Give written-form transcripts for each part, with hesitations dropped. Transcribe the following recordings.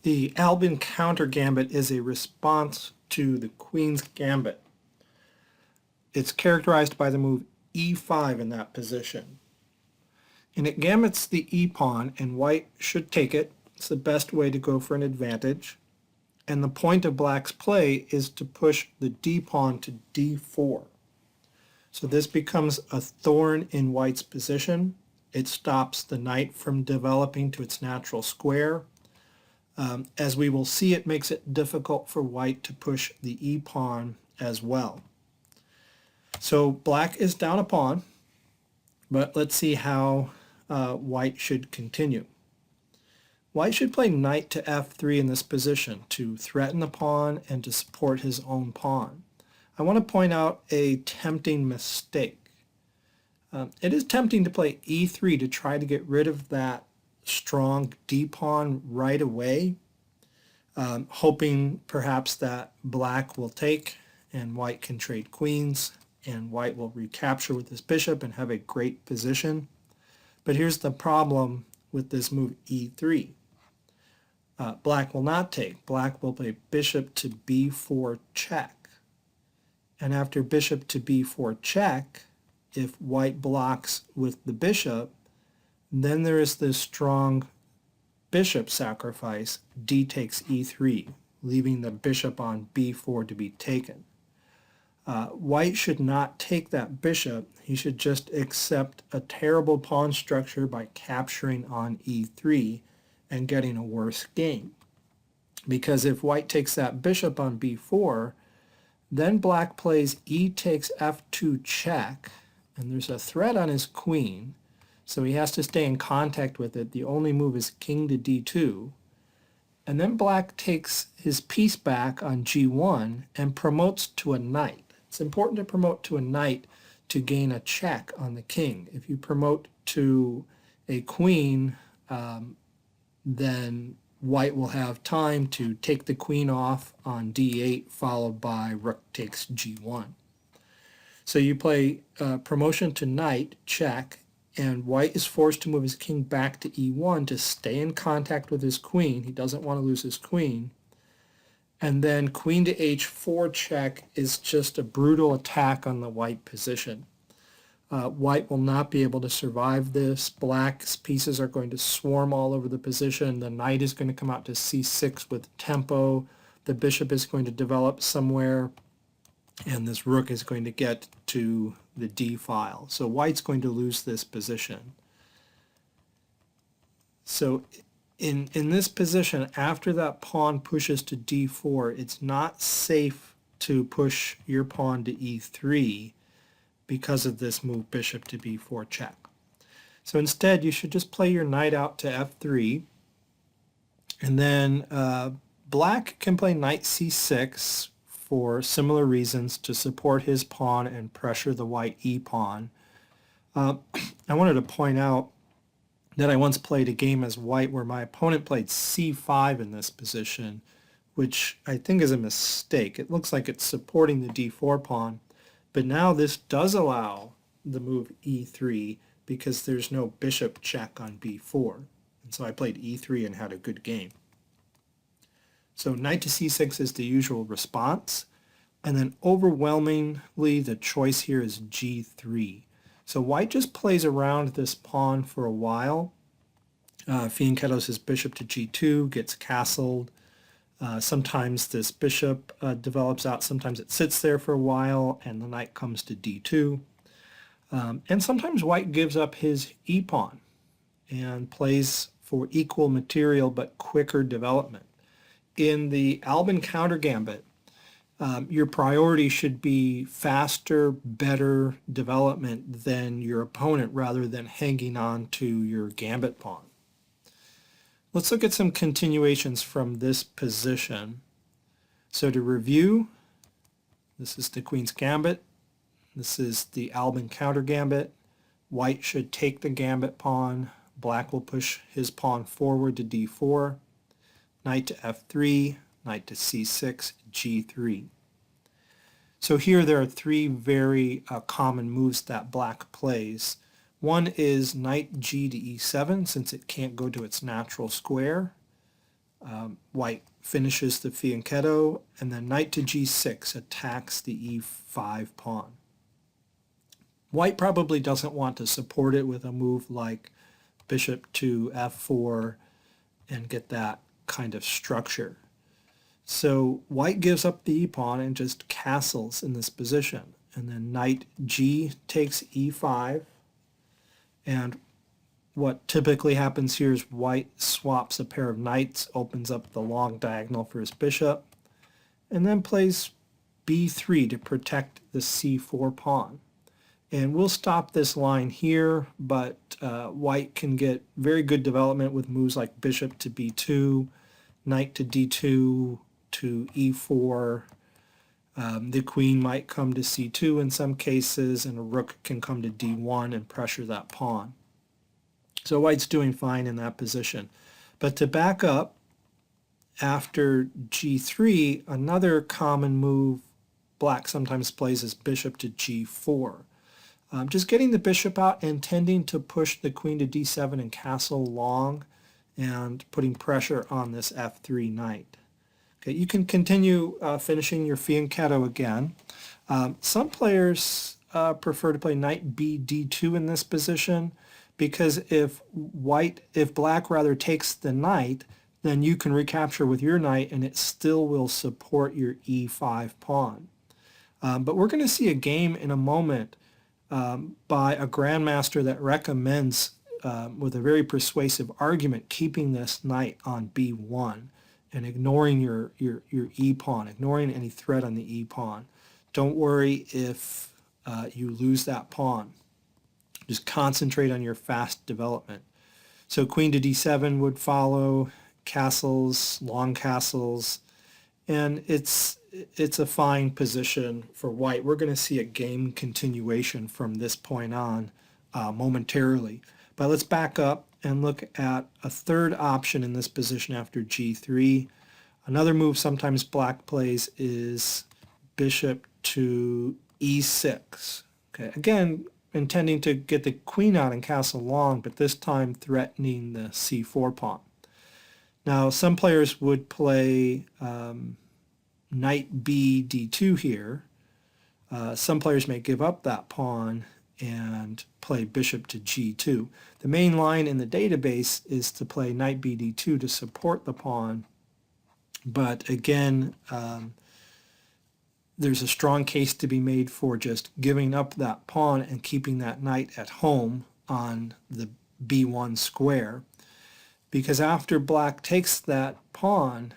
The Albin Countergambit is a response to the Queen's Gambit. It's characterized by the move e5 in that position. And it gambits the e-pawn, and white should take it. It's the best way to go for an advantage. And the point of black's play is to push the d-pawn to d4. So this becomes a thorn in white's position. It stops the knight from developing to its natural square. As we will see, it makes it difficult for white to push the e-pawn as well. So black is down a pawn, but let's see how white should continue. White should play knight to f3 in this position to threaten the pawn and to support his own pawn. I want to point out a tempting mistake. It is tempting to play e3 to try to get rid of that strong d-pawn right away, hoping perhaps that black will take and white can trade queens and white will recapture with his bishop and have a great position. But here's the problem with this move e3. Black will not take. Black will play bishop to b4 check. And after bishop to b4 check, if white blocks with the bishop, then there is this strong bishop sacrifice, d takes e3, leaving the bishop on b4 to be taken. White should not take that bishop. He should just accept a terrible pawn structure by capturing on e3 and getting a worse game. Because if white takes that bishop on b4, then black plays e takes f2 check, and there's a threat on his queen, so he has to stay in contact with it. The only move is king to d2. And then black takes his piece back on g1 and promotes to a knight. It's important to promote to a knight to gain a check on the king. If you promote to a queen, then white will have time to take the queen off on d8, followed by rook takes g1. So you play promotion to knight, check, and white is forced to move his king back to e1 to stay in contact with his queen. He doesn't want to lose his queen. And then queen to h4 check is just a brutal attack on the white position. White will not be able to survive this. Black's pieces are going to swarm all over the position. The knight is going to come out to c6 with tempo. The bishop is going to develop somewhere, and this rook is going to get to the d file. So white's going to lose this position. So in this position, after that pawn pushes to d4, it's not safe to push your pawn to e3 because of this move bishop to b4 check. So instead, you should just play your knight out to f3, and then black can play knight c6 for similar reasons to support his pawn and pressure the white e-pawn. I wanted to point out that I once played a game as white where my opponent played c5 in this position, which I think is a mistake. It looks like it's supporting the d4 pawn, but now this does allow the move e3 because there's no bishop check on b4. And so I played e3 and had a good game. So knight to c6 is the usual response, and then overwhelmingly the choice here is g3. So white just plays around this pawn for a while. Fianchettos his bishop to g2, gets castled. Sometimes this bishop develops out, sometimes it sits there for a while, and the knight comes to d2. And sometimes white gives up his e-pawn and plays for equal material but quicker development. In the Albin Countergambit, your priority should be faster, better development than your opponent rather than hanging on to your gambit pawn. Let's look at some continuations from this position. So to review, this is the Queen's Gambit. This is the Albin Countergambit. White should take the gambit pawn. Black will push his pawn forward to d4. Knight to f3, knight to c6, g3. So here there are three very common moves that black plays. One is knight g to e7, since it can't go to its natural square. White finishes the fianchetto, and then knight to g6 attacks the e5 pawn. White probably doesn't want to support it with a move like bishop to f4 and get that kind of structure. So white gives up the e-pawn and just castles in this position. And then knight g takes e5. And what typically happens here is white swaps a pair of knights, opens up the long diagonal for his bishop, and then plays b3 to protect the c4 pawn. And we'll stop this line here, but white can get very good development with moves like bishop to b2, knight to d2, to e4. The queen might come to c2 in some cases, and a rook can come to d1 and pressure that pawn. So white's doing fine in that position. But to back up, after g3, another common move black sometimes plays is bishop to g4. Just getting the bishop out and tending to push the queen to d7 and castle long and putting pressure on this f3 knight. Okay, you can continue finishing your fianchetto again. Some players prefer to play knight b d2 in this position because if black rather takes the knight, then you can recapture with your knight and it still will support your e5 pawn. But we're going to see a game in a moment by a grandmaster that recommends, with a very persuasive argument, keeping this knight on b1 and ignoring your e-pawn, ignoring any threat on the e-pawn. Don't worry if you lose that pawn. Just concentrate on your fast development. So queen to d7 would follow, castles, long castles, and it's a fine position for white. We're going to see a game continuation from this point on momentarily. But let's back up and look at a third option in this position after g3. Another move sometimes black plays is bishop to e6. Okay, again, intending to get the queen out and castle long, but this time threatening the c4 pawn. Now, some players would play knight b d2 here. Some players may give up that pawn and play bishop to g2. The main line in the database is to play knight b d2 to support the pawn, but again, there's a strong case to be made for just giving up that pawn and keeping that knight at home on the b1 square, because after black takes that pawn,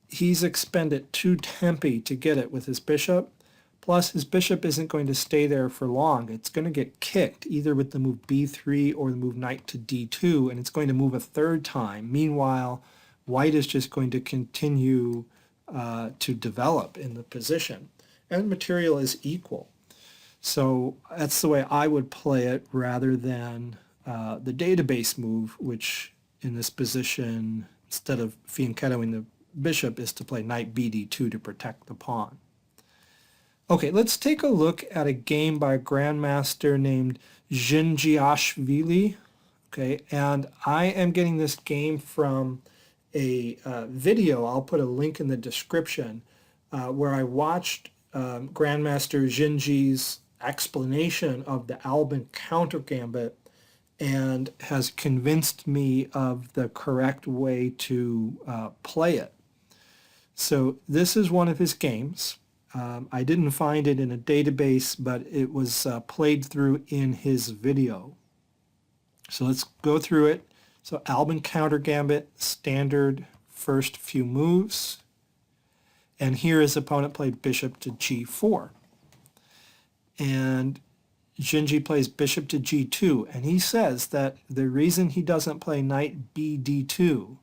he's expended 2 tempi to get it with his bishop. Plus, his bishop isn't going to stay there for long. It's going to get kicked either with the move b3 or the move knight to d2, and it's going to move a third time. Meanwhile, white is just going to continue to develop in the position, and material is equal. So that's the way I would play it rather than the database move, which in this position, instead of fianchettoing the bishop, is to play knight b d2 to protect the pawn. Okay, let's take a look at a game by a grandmaster named Dzindzichashvili. Okay, and I am getting this game from a video. I'll put a link in the description where I watched Grandmaster Dzindzi's explanation of the Albin Countergambit and has convinced me of the correct way to play it. So this is one of his games. I didn't find it in a database, but it was played through in his video. So let's go through it. So Albin Countergambit, standard first few moves. And here his opponent played bishop to g4. And Dzindzi plays bishop to g2. And he says that the reason he doesn't play knight b d2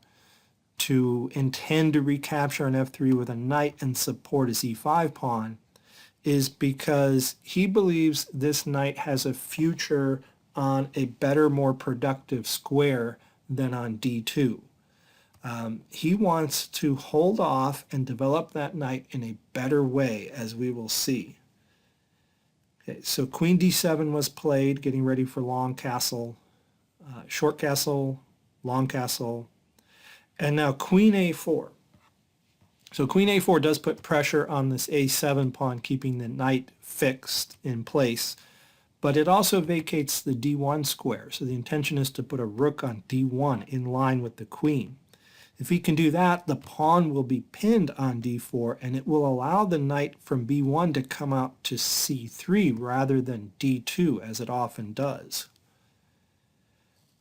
to intend to recapture an f3 with a knight and support his e5 pawn is because he believes this knight has a future on a better, more productive square than on d2. He wants to hold off and develop that knight in a better way, as we will see. Okay, so queen d7 was played, getting ready for long castle, short castle, long castle, And now queen a4. So queen a4 does put pressure on this a7 pawn, keeping the knight fixed in place, but it also vacates the d1 square. So the intention is to put a rook on d1 in line with the queen. If he can do that, the pawn will be pinned on d4, and it will allow the knight from b1 to come out to c3 rather than d2, as it often does.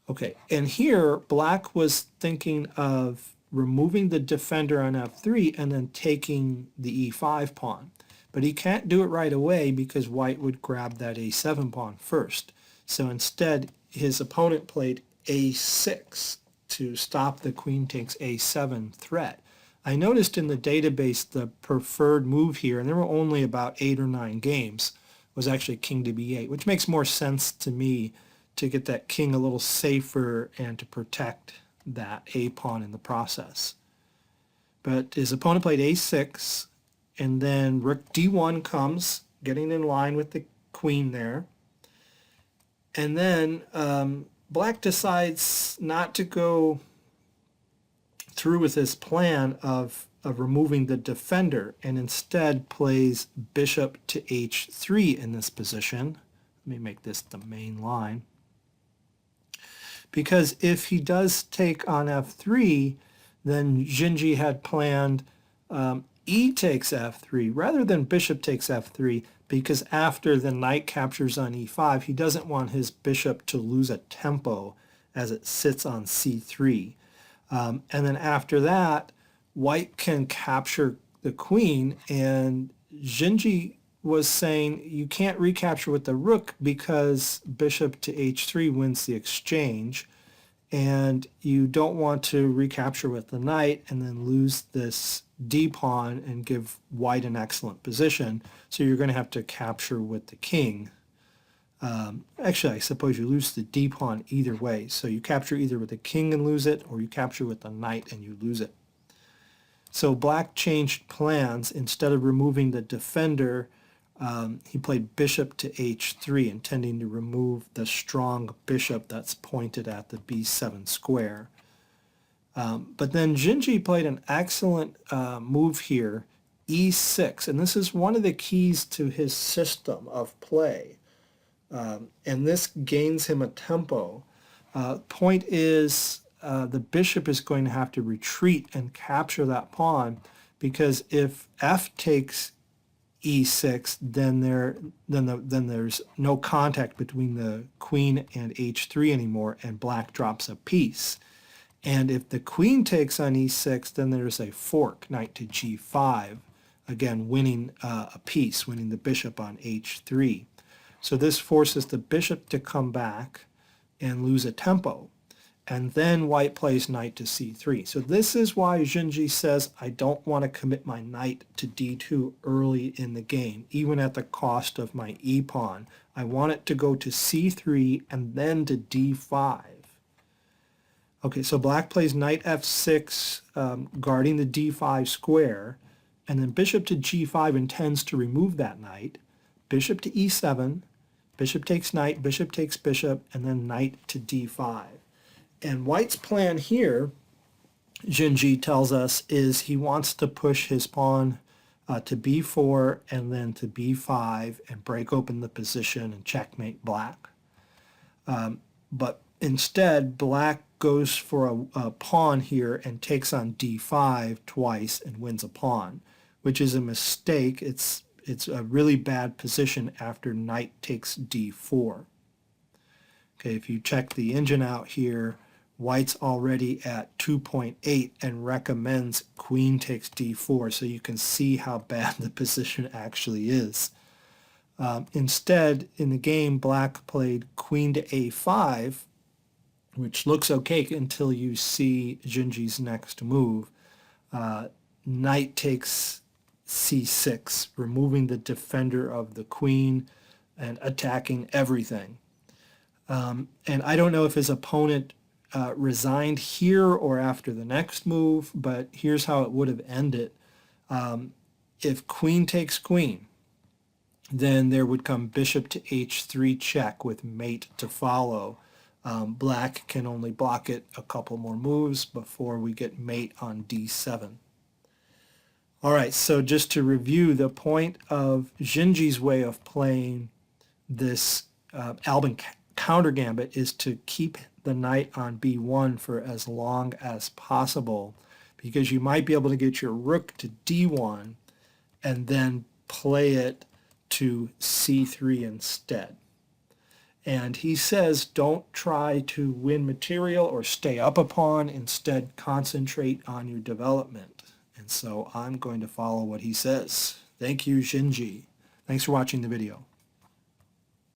Okay, and here black was thinking of removing the defender on f3 and then taking the e5 pawn. But he can't do it right away because white would grab that a7 pawn first. So instead, his opponent played a6 to stop the queen takes a7 threat. I noticed in the database the preferred move here, and there were only about 8 or 9 games, was actually king to b8, which makes more sense to me to get that king a little safer and to protect that a pawn in the process. But his opponent played a6, and then rook d1 comes, getting in line with the queen there. And then black decides not to go through with his plan of removing the defender, and instead plays bishop to h3 in this position. Let me make this the main line. Because if he does take on f3, then Dzindzi had planned e takes f3 rather than bishop takes f3, because after the knight captures on e5, he doesn't want his bishop to lose a tempo as it sits on c3. And then after that, white can capture the queen, and Dzindzi was saying you can't recapture with the rook because bishop to h3 wins the exchange, and you don't want to recapture with the knight and then lose this d pawn and give white an excellent position, so you're going to have to capture with the king. Actually, I suppose you lose the d pawn either way, so you capture either with the king and lose it, or you capture with the knight and you lose it. So black changed plans. Instead of removing the defender, he played bishop to h3, intending to remove the strong bishop that's pointed at the b7 square. But then Dzindzi played an excellent move here, e6, and this is one of the keys to his system of play. And this gains him a tempo. Point is, the bishop is going to have to retreat and capture that pawn, because if f takes e6, then there's no contact between the queen and h3 anymore, and black drops a piece. And if the queen takes on e6, then there's a fork, knight to g5, again winning a piece, winning the bishop on h3. So this forces the bishop to come back and lose a tempo. And then white plays knight to c3. So this is why Dzindzi says, I don't want to commit my knight to d2 early in the game, even at the cost of my e-pawn. I want it to go to c3 and then to d5. Okay, so black plays knight f6, guarding the d5 square, and then bishop to g5 intends to remove that knight. Bishop to e7, bishop takes knight, bishop takes bishop, and then knight to d5. And white's plan here, Dzindzi tells us, is he wants to push his pawn to b4 and then to b5 and break open the position and checkmate black. But instead, black goes for a pawn here and takes on d5 twice and wins a pawn, which is a mistake. It's a really bad position after knight takes d4. Okay, if you check the engine out here, white's already at 2.8 and recommends queen takes d4, so you can see how bad the position actually is. Instead, in the game, black played queen to a5, which looks okay until you see Dzindzi's next move. Knight takes c6, removing the defender of the queen and attacking everything. And I don't know if his opponent resigned here or after the next move, but here's how it would have ended. If queen takes queen, then there would come bishop to h3 check with mate to follow. Black can only block it a couple more moves before we get mate on d7. All right, so just to review, the point of Dzindzi's way of playing this Albin Countergambit is to keep the knight on b1 for as long as possible, because you might be able to get your rook to d1 and then play it to c3 instead. And he says don't try to win material or stay up a pawn, instead concentrate on your development. And so I'm going to follow what he says. Thank you, Dzindzi. Thanks for watching the video.